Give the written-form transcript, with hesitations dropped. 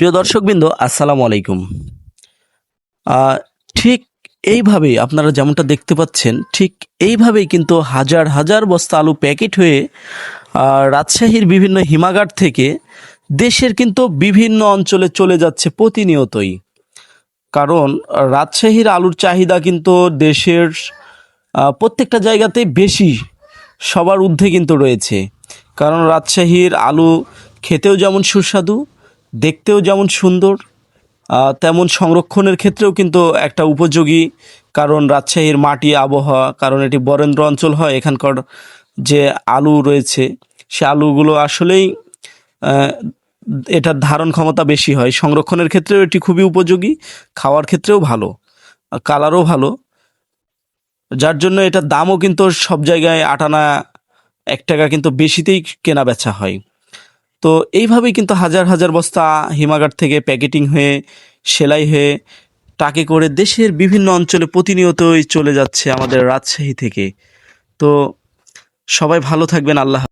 প্রিয় দর্শকবৃন্দ, আসসালামু আলাইকুম। আহ, ঠিক এইভাবেই আপনারা যেমনটা দেখতে পাচ্ছেন, ঠিক এইভাবেই কিন্তু হাজার হাজার বস্তা আলু প্যাকেট হয়ে রাজশাহীর বিভিন্ন হিমাগার থেকে দেশের কিন্তু বিভিন্ন অঞ্চলে চলে যাচ্ছে প্রতিনিয়তই। কারণ রাজশাহীর আলুর চাহিদা কিন্তু দেশের প্রত্যেকটা জায়গাতেই বেশি, সবার ঊর্ধ্বে কিন্তু রয়েছে। কারণ রাজশাহীর আলু খেতেও যেমন সুস্বাদু, দেখতেও যেমন সুন্দর, তেমন সংরক্ষণের ক্ষেত্রেও কিন্তু একটা উপযোগী। কারণ রাজশাহীর মাটি, আবহাওয়া, কারণ এটি বরেন্দ্র অঞ্চল হয়, এখানকার যে আলু রয়েছে সে আলুগুলো আসলেই আহ, এটার ধারণ ক্ষমতা বেশি হয়। সংরক্ষণের ক্ষেত্রেও এটি খুবই উপযোগী, খাওয়ার ক্ষেত্রেও ভালো, কালারও ভালো। যার জন্য এটার দামও কিন্তু সব জায়গায় 8 আনা 1 টাকা কিন্তু বেশিতেই কেনা বেচা হয়। তো এইভাবেই কিন্তু হাজার হাজার বস্তা হিমাগার থেকে প্যাকেটিং হয়ে, সেলাই হয়ে, ট্রাকে করে দেশের বিভিন্ন অঞ্চলে প্রতিনিয়তই চলে যাচ্ছে আমাদের রাজশাহী থেকে। তো সবাই ভালো থাকবেন। আল্লাহ